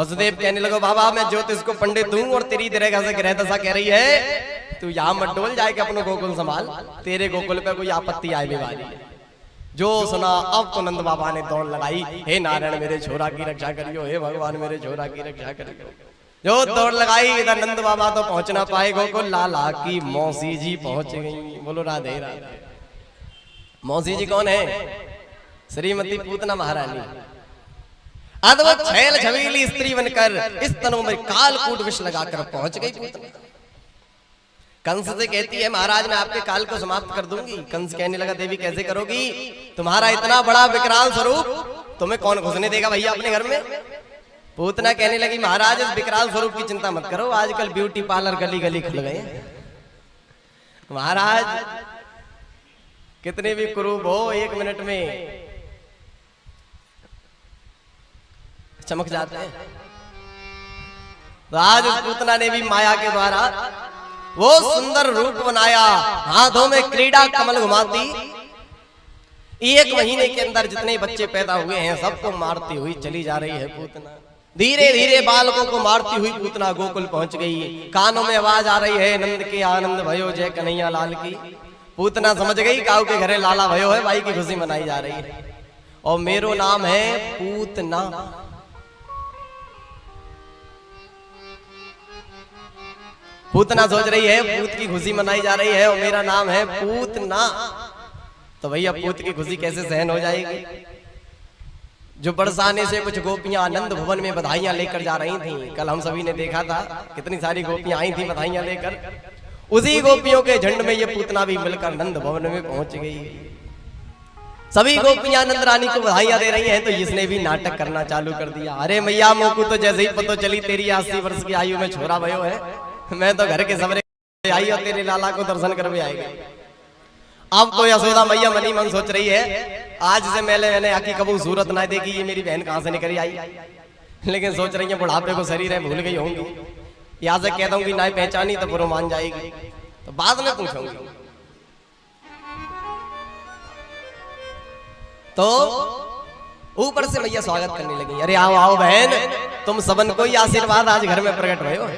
वसुदेव कहने लगा बाबा मैं ज्योतिष को पंडित हूँ और तेरी दरगाह से ग्रह दशा कह रही है तू यहाँ मत डोल जाएगा अपना गोकुल संभाल, तेरे गोकुल पे कोई आपत्ति आए बीमारी। जो सुना अब तो नंद बाबा ने दौड़ लगाई, हे नारायण मेरे छोरा की रक्षा करियो, हे भगवान मेरे छोरा की रक्षा करियो। जो दौड़ लगाई इधर नंद बाबा तो पहुंच ना पाए गोकुल, लाला की मौसी जी पहुंच गई। बोलो राधे राधे। मौसी जी कौन है? श्रीमती पूतना महारानी। अद्भुत छैल छबीली स्त्री बनकर इस तनु में कालकूट विष लगाकर पहुंच गई पूतना। कंस से कहती है महाराज मैं आपके काल को समाप्त कर दूंगी। कंस कहने लगा देवी कैसे करोगी, तुम्हारा इतना बड़ा विकराल स्वरूप तुम्हें कौन घुसने देगा भैया अपने घर में। पूतना कहने लगी महाराज इस विकराल स्वरूप की चिंता मत करो, आजकल ब्यूटी पार्लर गली गली खुल गए। महाराज कितने भी कुरूप हो 1 मिनट में चमक जाते हैं। तो आज उस पूतना ने भी माया के द्वारा वो सुंदर रूप बनाया, हाथों में क्रीड़ा कमल घुमाती। 1 महीने के अंदर जितने बच्चे पैदा हुए हैं सबको मारती हुई चली जा रही है पूतना। धीरे धीरे बालकों को मारती हुई पूतना गोकुल पहुंच गई। कानों में आवाज आ रही है नंद के आनंद भयो जय कन्हैया लाल की। पूतना समझ गई काऊ के घरे लाला भयो है, भाई की खुशी मनाई जा रही है और मेरो नाम है पूतना। पूतना सोच रही है पूत की खुशी मनाई जा रही है और मेरा नाम है पूतना। तो भैया पूत की खुशी कैसे सहन हो जाएगी। जो बरसाने से कुछ गोपियां आनंद भवन में बधाइयां लेकर जा रही थीं, कल हम सभी ने देखा था कितनी सारी गोपियां आई थी बधाइयां लेकर। उसी गोपियों के झंड में ये पूतना भी मिलकर नंद भवन में पहुंच गई। सभी गोपियां नंद रानी को बधाइयां दे रही हैं तो इसने भी नाटक करना चालू कर दिया। अरे मैया मोकू तो जैसे ही पता चली तेरी 80 वर्ष की आयु में छोरा भयो है, मैं तो घर के सवरे आई और तेरे लाला को दर्शन कर भी आएगा। अब तो यशोदा मैया मनी मन सोच रही है आज से मैंने आकी कबू सूरत ना देखी, ये मेरी बहन कहां से निकली आई। लेकिन सोच रही है बुढ़ापे को शरीर है भूल गई होंगी, यहाँ से कह दूंगी ना पहचानी तो बुरो मान जाएगी, तो बाद में पूछूंगी। तो ऊपर से मैया स्वागत करने लगी। अरे आओ आओ बहन, तुम सबन को ही आशीर्वाद आज घर में प्रकट हुए हो।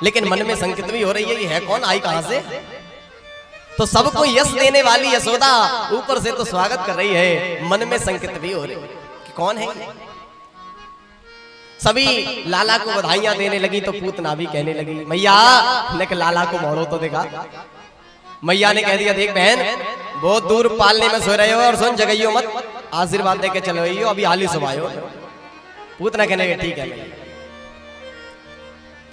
लेकिन मन में संकित भी हो रही है ये है कौन, आई कहां से। तो सबको यश देने वाली यशोदा ऊपर से तो स्वागत कर रही है, मन में संकित भी हो रही है कि कौन है। सभी लाला को बधाइयां देने लगी तो पूतना भी कहने लगी मैया ने लाला को मोड़ो तो देखा। मैया ने कह दिया देख बहन बहुत दूर पालने में सो रहे हो और सुन जगइयो मत, आशीर्वाद देके चलो अभी हाल ही सुबह हो। पूतना कहने लगे ठीक है।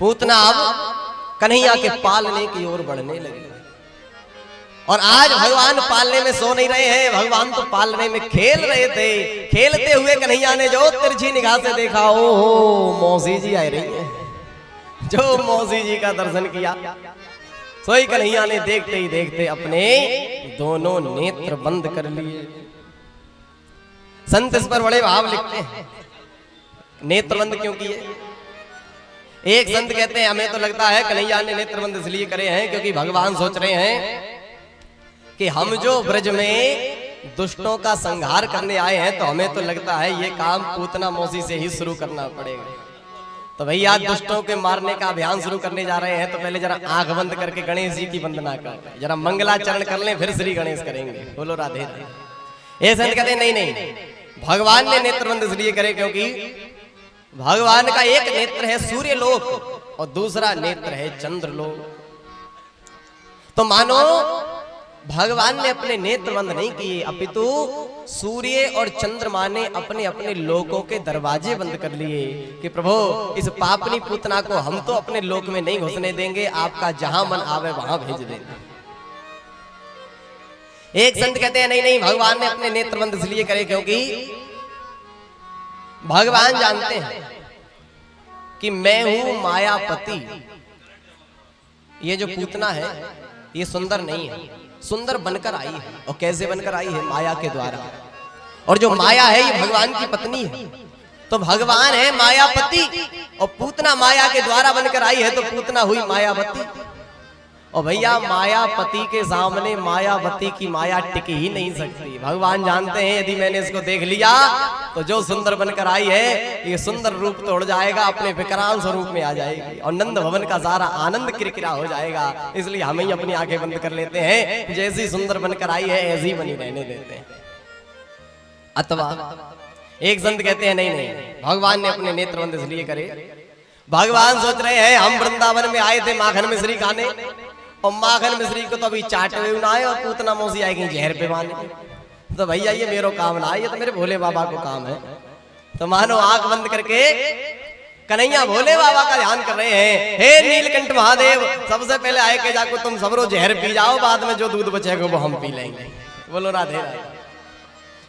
पूतना अब कन्हैया के पालने की ओर बढ़ने लगी और आज भगवान पालने में सो नहीं रहे हैं, भगवान तो पालने में खेल रहे थे। खेलते हुए कन्हैया ने जो तिरछी निगाह से देखा, ओ मौसी जी आ रही है। जो मौसी जी का दर्शन किया सोई कन्हैया ने देखते ही देखते अपने दोनों नेत्र बंद कर लिए। संत इस पर बड़े भाव लिखते हैं नेत्र बंद क्यों किए। एक संत कहते हैं हमें तो लगता है कन्हैया ने नेत्र बंद इसलिए करे हैं क्योंकि भगवान सोच रहे हैं कि हम जो ब्रज में दुष्टों का संहार करने आए हैं तो हमें तो लगता है ये काम पूतना मौसी से ही शुरू करना पड़ेगा। तो भैया दुष्टों के मारने का अभियान शुरू करने जा रहे हैं तो पहले जरा आंख बंद करके गणेश जी की वंदना कर, जरा मंगलाचरण कर लें फिर श्री गणेश करेंगे। बोलो राधे राधे। ये संत कहते नहीं नहीं, भगवान ने नेत्र बंद इसलिए करे क्योंकि भगवान का एक नेत्र है सूर्य लोक और दूसरा नेत्र है चंद्र लोक। तो मानो भगवान ने अपने नेत्र बंद नहीं किए अपितु सूर्य और चंद्रमा ने अपने अपने लोकों के दरवाजे बंद कर लिए कि प्रभु इस पापनी पूतना को हम तो अपने लोक में नहीं घुसने देंगे, आपका जहां मन आवे वहां भेज देंगे। एक संत कहते हैं नहीं नहीं, भगवान ने अपने नेत्र बंद इसलिए करे क्योंकि भगवान जानते हैं कि मैं हूं मायापति। ये जो पूतना है ये सुंदर नहीं है, सुंदर बनकर आई है। और कैसे बनकर आई है? माया के द्वारा। और जो माया है ये भगवान की पत्नी है। तो भगवान है मायापति और पूतना माया के द्वारा बनकर आई है तो पूतना हुई मायावती। और भैया मायापति के सामने मायावती की माया टिक ही नहीं सकती। भगवान जानते हैं यदि मैंने इसको देख लिया तो जो सुंदर बनकर आई है ये सुंदर रूप तोड़ जाएगा, अपने विकराल स्वरूप में आ जाएगी और नंद भवन का सारा आनंद किरकिरा हो जाएगा। इसलिए हम ही अपनी आंखें बंद कर लेते हैं, जैसी सुंदर बनकर आई है ऐसी बनी रहने देते हैं। अथवा एक संत कहते हैं नहीं नहीं, भगवान ने अपने नेत्र बंद इसलिए करे, भगवान सोच रहे हैं हम वृंदावन में आए थे माखन मिश्री खाने, और माखन मिश्री को तो अभी चाटे हुए ना आए और पूतना मौसी आएगी जहर पे माने, तो भैया ये मेरो काम ना, ये तो मेरे भोले बाबा को काम है। तो मानो आंख बंद करके कन्हैया भोले बाबा का ध्यान कर रहे हैं, हे नीलकंठ महादेव सबसे पहले आए के जाको तुम सबरो जहर पी जाओ, बाद में जो दूध बचेगा वो हम पी लेंगे। बोलो राधे राधे।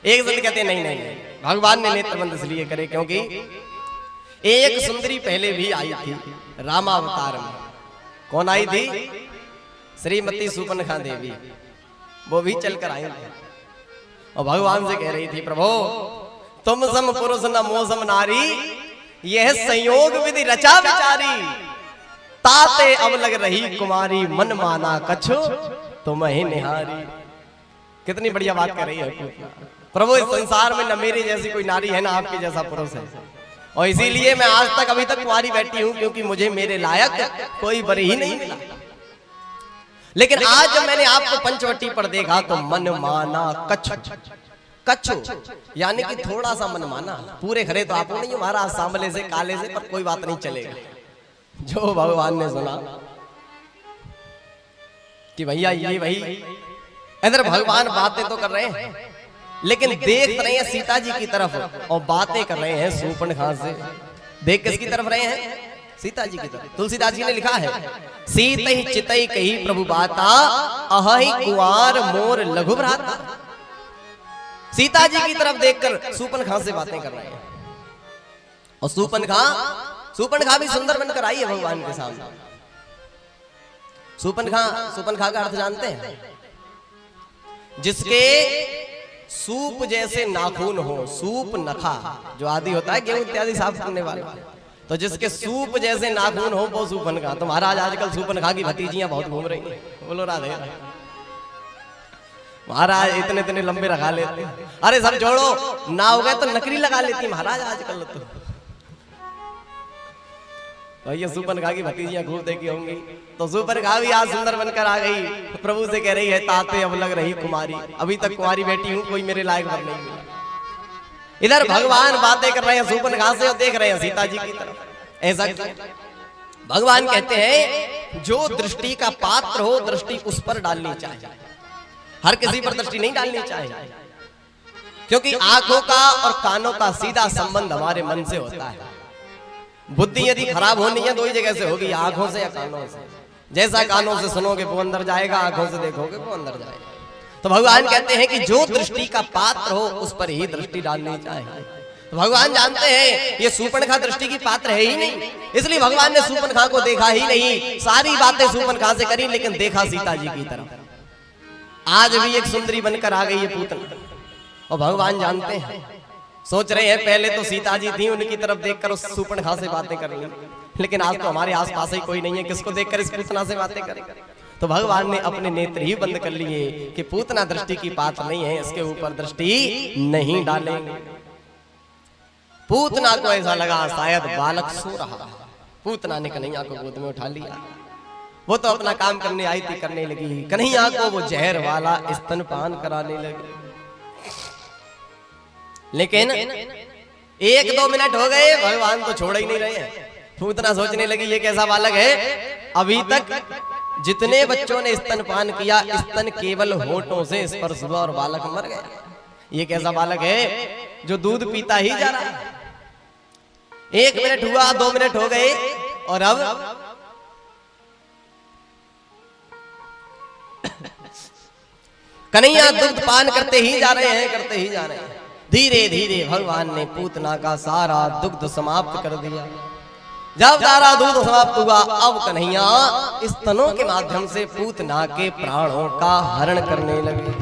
एक संत कहते नहीं नहीं नहीं, भगवान ने नेत्र बंद इसलिए करे क्योंकि एक सुंदरी पहले भी आई थी रामावतार में। कौन आई थी? श्रीमती सुपनखा देवी, वो भी चलकर आई और भगवान से कह रही थी प्रभु तुम सम पुरुष न मोसम नारी, यह संयोग विधि रचा विचारी, ताते अब लग रही कुमारी, मन माना कछु तुम ही निहारी। कितनी बढ़िया बात कर रही है प्रभु, इस संसार में न मेरे जैसी कोई नारी है ना आपके जैसा पुरुष है, और इसीलिए मैं आज तक अभी तक कुंवारी बैठी हूं क्योंकि मुझे मेरे लायक कोई वर ही नहीं मिला। लेकिन आज जब मैंने आपको पंचवटी पर देखा तो मन माना कछु, कछु यानी कि थोड़ा सा मन माना, पूरे खरे तो आप नहीं महाराज, सांवले से काले से, पर कोई बात नहीं चलेगा। जो भगवान ने सुना कि भैया ये भाई इधर भगवान बातें तो कर रहे हैं लेकिन देख रहे हैं सीता जी की तरफ और बातें कर रहे हैं शूर्पणखा से। देख किसकी तरफ रहे हैं? सीता जी की तरफ। तुलसीदास जी ने लिखा है सीत ही चितई कही प्रभु बाता, अहि कुंवर मोर लघु भ्राता। सीता जी की तरफ देखकर शूर्पणखा से बातें कर रहे हैं, और शूर्पणखा भी सुंदर बनकर आई है भगवान के सामने। शूर्पणखा का अर्थ जानते हैं? जिसके सूप जैसे नाखून हो, सूप नखा जो आदि होता है गेहूं इत्यादि साफ करने वाला, तो जिसके सूप जैसे नाखून हो वो शूर्पणखा। तो महाराज आजकल शूर्पणखा की भतीजियां बहुत घूम रही हैं। बोलो राधे महाराज, इतने इतने लंबे लगा लेते, अरे सब जोड़ो ना हो गए तो नकली लगा लेती महाराज आजकल। तो भैया शूर्पणखा की भतीजियां खूब देखी होंगी, तो शूर्पणखा भी आज सुंदर बनकर आ गई, प्रभु से कह रही है ताते अब लग रही कुमारी, अभी तक कुमारी बैठी हूं, कोई मेरे लायक वर नहीं मिला। इधर भगवान बातें कर रहे हैं शूर्पणखा से और देख रहे हैं सीता जी की तरफ। ऐसा भगवान कहते हैं जो दृष्टि का पात्र हो दृष्टि उस पर डालनी चाहिए, हर किसी पर दृष्टि नहीं डालनी चाहिए, क्योंकि आंखों का और कानों का सीधा संबंध हमारे मन से होता है। बुद्धि यदि खराब होनी है दो ही जगह से होगी, आंखों से या कानों से। जैसा कानों से सुनोगे वो अंदर जाएगा, आंखों से देखोगे वो अंदर जाएगा। तो भगवान कहते हैं कि जो दृष्टि का पात्र हो उस पर ही दृष्टि डालनी चाहिए। तो भगवान जानते हैं ये शूर्पणखा दृष्टि की पात्र है ही नहीं, इसलिए भगवान ने शूर्पणखा को देखा ही नहीं। सारी बातें शूर्पणखा से करी लेकिन देखा सीता जी की तरफ। आज भी एक सुंदरी बनकर आ गई है पूतना, और भगवान जानते हैं, सोच रहे हैं पहले तो सीता जी थी उनकी तरफ देखकर उस शूर्पणखा से बातें कर ली, लेकिन आज तो हमारे आसपास ही कोई नहीं है, किसको देखकर इस पूतना से बातें करें। तो भगवान ने अपने नेत्र ही बंद कर लिए कि पूतना दृष्टि की पात्र नहीं है, इसके ऊपर दृष्टि नहीं डालेंगे। पूतना को ऐसा लगा शायद बालक सो रहा, पूतना ने कन्हैया को गोद में उठा लिया। वो तो अपना काम करने आई थी, करने लगी, कन्हैया को वो जहर वाला स्तनपान कराने लगी। लेकिन 1-2 मिनट हो गए, भगवान तो छोड़ ही नहीं रहे हैं। पूतना सोचने लगी ये कैसा बालक है, अभी तक जितने बच्चों ने स्तनपान किया स्तन केवल होठों से स्पर्श हुआ और बालक मर गया। ये कैसा बालक है जो दूध पीता ही जा रहा है। 1 मिनट हुआ, 2 मिनट हो गए, और अब कन्हैया दुग्ध पान करते ही जा रहे हैं, करते ही जा रहे हैं। धीरे धीरे भगवान ने पूतना का सारा दुग्ध समाप्त कर दिया। जब सारा दूध समाप्त हुआ, अब कन्हैया स्तनों के माध्यम से पूतना के प्राणों का हरण करने लगे।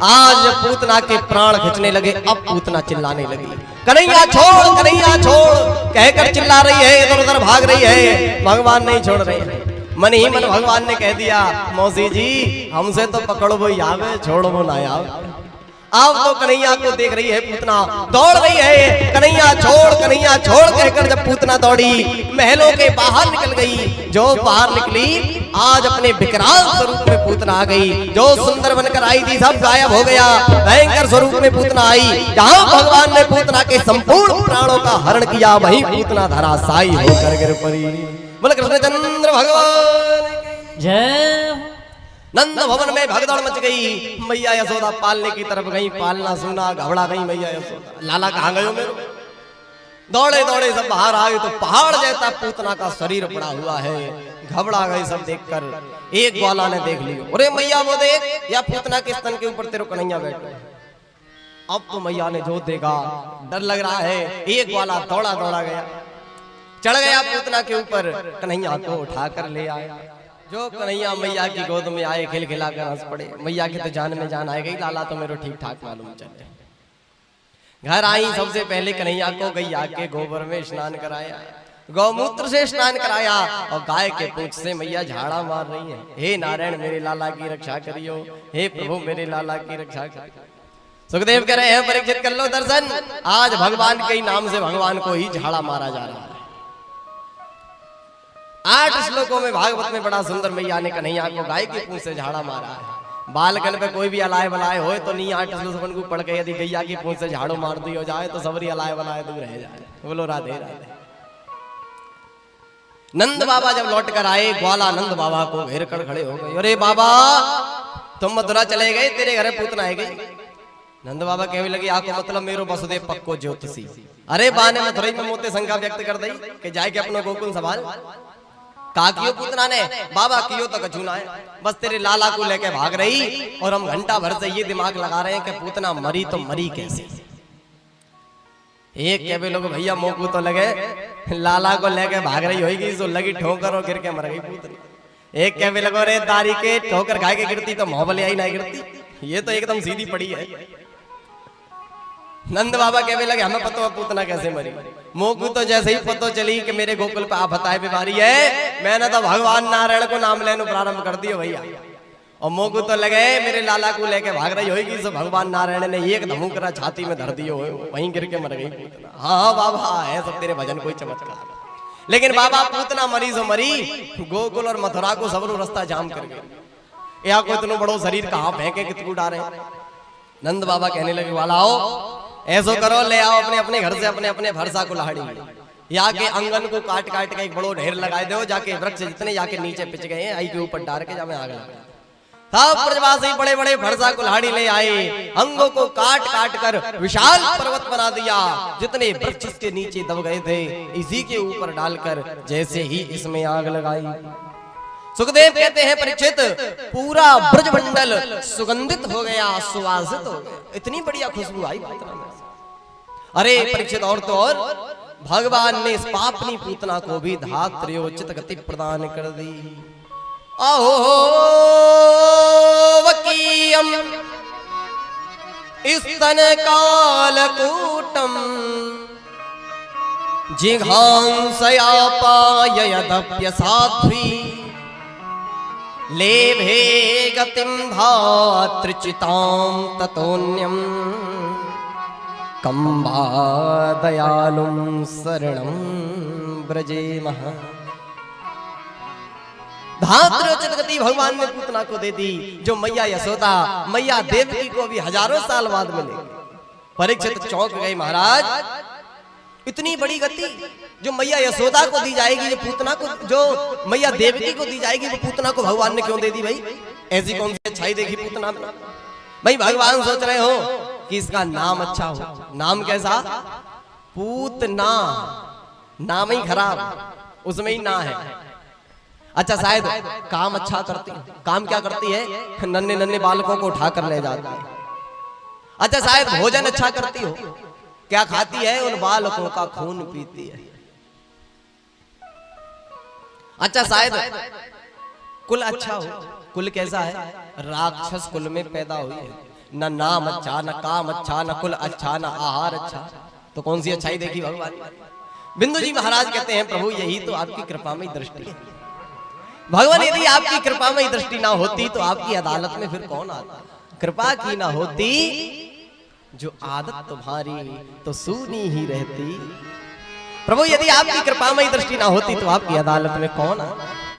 आज पूतना के प्राण खींचने लगे, अब पूतना चिल्लाने लगी, कन्हैया कहकर चिल्ला रही है, इधर उधर भाग रही है। भगवान नहीं छोड़ रहे हैं। मन ही मन भगवान ने कह दिया मौसी जी हमसे तो पकड़ो वो आवे छोड़ो वो ना आवे। अब तो कन्हैया को देख रही है पूतना दौड़ रही है, कन्हैया छोड़ कहकर जब पूतना दौड़ी महलों के बाहर निकल गई। जो बाहर निकली आज अपने विकराल स्वरूप में पूतना आ गई। जो सुंदर बनकर आई थी सब गायब हो गया, भयंकर स्वरूप में पूतना आई। जहां भगवान ने पूतना के संपूर्ण प्राणों का हरण किया वहीं पूतना धराशायी होकर गिर पड़ी। बोले कृष्णचंद्र भगवान जय। नंद भवन में भगदड़ मच गई। मैया यशोदा पालने की तरफ गई, पालना सुना घबरा गई मैया यशोदा। लाला कहाँ गयो मेरे? दौड़े दौड़े सब बाहर आ गए तो पहाड़ जैसा पूतना का शरीर पड़ा हुआ है। घबरा गए सब देखकर। एक ग्वाला ने देख लियो, अरे मैया वो देख या पूतना के स्तन के ऊपर तेरे कन्हैया बैठे। अब तो मैया ने जो देखा डर लग रहा है। एक ग्वाला दौड़ा दौड़ा गया, चढ़ गया पूतना के ऊपर, कन्हैया को उठाकर ले आया। जो कन्हैया मैया की गोद में आए खिलखिला कर हंस पड़े। मैया की तो जान में जान आ गई, लाला तो मेरे ठीक ठाक मालूम चले। घर आई सबसे पहले कन्हैया को गैया के गोबर में स्नान कराया, गौमूत्र से स्नान कराया और गाय के पूंछ से मैया झाड़ा मार रही है। हे नारायण मेरे लाला की रक्षा करियो, हे प्रभु मेरे लाला की रक्षा करियो। सुखदेव कह रहे हैं परीक्षित कर लो दर्शन, आज भगवान के नाम से भगवान को ही झाड़ा मारा जा रहा है। 8 श्लोकों में भागवत में बड़ा सुंदर मैया ने कन्हैया को गाय की पूंछ से झाड़ा मारा है। बालकन पे कोई भी अलाय बलाय हो तो नहीं 8 श्लोकों को पढ़ के यदि गैया की पूंछ से झाड़ू मार दी हो जाए तो सबरी अलाय बलाय दूर रह जाए। बोलो राधे राधे। नंद बाबा जब लौट कर आए ग्वाला नंद बाबा को घेर कर खड़े हो गए। अरे बाबा तुम मथुरा चले गए, तेरे घर पूतना है गई। नंद बाबा कहने लगे आको मतलब मेरो वसुदेव पक्को ज्योतिषी। अरे बा ने मथुरा में मोते शंका व्यक्त कर दी कि जाए के अपनो गोकुल संभाल। का कियो पूतना ने? बाबा कियो तो कछू ना है, बस तेरे लाला को लेके भाग रही और हम घंटा भर से ये दिमाग लगा रहे हैं कि पूतना मरी तो मरी कैसे। एक कहवे लोग भैया मोकू तो लगे लाला को लेके भाग रही होगी तो लगी ठोकर और गिर के मर गई पूतनी। एक कहवे लगो रे दारी के ठोकर खाए के गिरती तो मोहबल आई ना गिरती, ये तो एकदम सीधी पड़ी है। नंद बाबा कहने लगे हमें पता है पूतना कैसे मरी। मोकू तो जैसे ही पता चली कि मेरे गोकुल पे आप बताए बीमारी है, मैंने तो भगवान नारायण को नाम लेने प्रारंभ कर दियो भैया। और मोकू तो लगे मेरे लाला को लेके भाग रही होगी तो भगवान नारायण ने एक धमुकरा छाती में धर दियो, वहीं गिर के मर गई पूतना। हाँ बाबा है सब तेरे भजन कोई चमत्कार। लेकिन बाबा पूतना मरी सो मरी, गोकुल और मथुरा को सब रास्ता जाम कर गए। या कोई इतना बड़ो शरीर कहाँ फेंके कितकू डारे। नंद बाबा कहने लगे वाला आओ ऐसो करो, ले आओ अपने अपने घर से अपने अपने भरसा को लाड़ी या के अंगन को काट काट के एक बड़ो ढेर लगाए दो, जाके वृक्ष जितने जाके नीचे पिच गए हैं आई के ऊपर डाल के जामे आग लगा। सब प्रजवासी बड़े बड़े भरसा कुल्हाड़ी ले आए, अंगों को काट काट कर विशाल पर्वत बना दिया। जितने वृक्ष के नीचे दब गए थे इसी के ऊपर डालकर जैसे ही इसमें आग लगाई। सुखदेव कहते हैं परीक्षित पूरा ब्रजमंडल सुगंधित हो गया, सुवासित हो गया, इतनी बढ़िया खुशबू आई पूतना में। अरे परीक्षित और तो और भगवान ने इस पापनी पूतना को भी धात्र्योचित गति प्रदान कर दी। अहो वकीयम स्तन कालकूटम जिघांसया पाययदप्य साध्वी लेभे गतिं धातृचितां ततोन्यं कंबा दयालुं शरणं व्रजेमः। धात्र्योचित गति भगवान ने पूतना को दे दी, जो मैया यशोदा मैया देवकी को भी हजारों साल बाद मिलेगी। परीक्षित चौंक गए महाराज, इतनी बड़ी गति जो मैया यशोदा को दी जाएगी, जो पूतना को जो मैया देवकी को दी जाएगी, वो पूतना को भगवान ने क्यों दे दी भाई? ऐसी कौन सी अच्छाई देखी पूतना में? भाई भगवान सोच रहे हो कि इसका नाम अच्छा हो। नाम कैसा? पूतना, नाम ही खराब, उसमें ही ना है। अच्छा शायद काम अच्छा करती है। काम क्या करती है? नन्हे नन्हे बालकों को उठाकर ले जाती है। अच्छा शायद भोजन अच्छा करती हो। क्या खाती है? उन बालकों का खून पीती है। अच्छा शायद कुल अच्छा हो। कुल कैसा है? राक्षस कुल में पैदा हुई है। न नाम अच्छा, न काम अच्छा, न कुल अच्छा, न आहार अच्छा। तो कौन सी अच्छाई देखी भगवान? बिंदु जी महाराज कहते हैं प्रभु यही तो आपकी कृपा में दृष्टि है भगवान यदि आपकी कृपामयी दृष्टि ना होती तो आपकी अदालत में फिर कौन आता। कृपा की ना होती जो आदत तुम्हारी तो सूनी ही रहती। प्रभु यदि आपकी कृपामयी दृष्टि ना होती तो आपकी अदालत में कौन आता।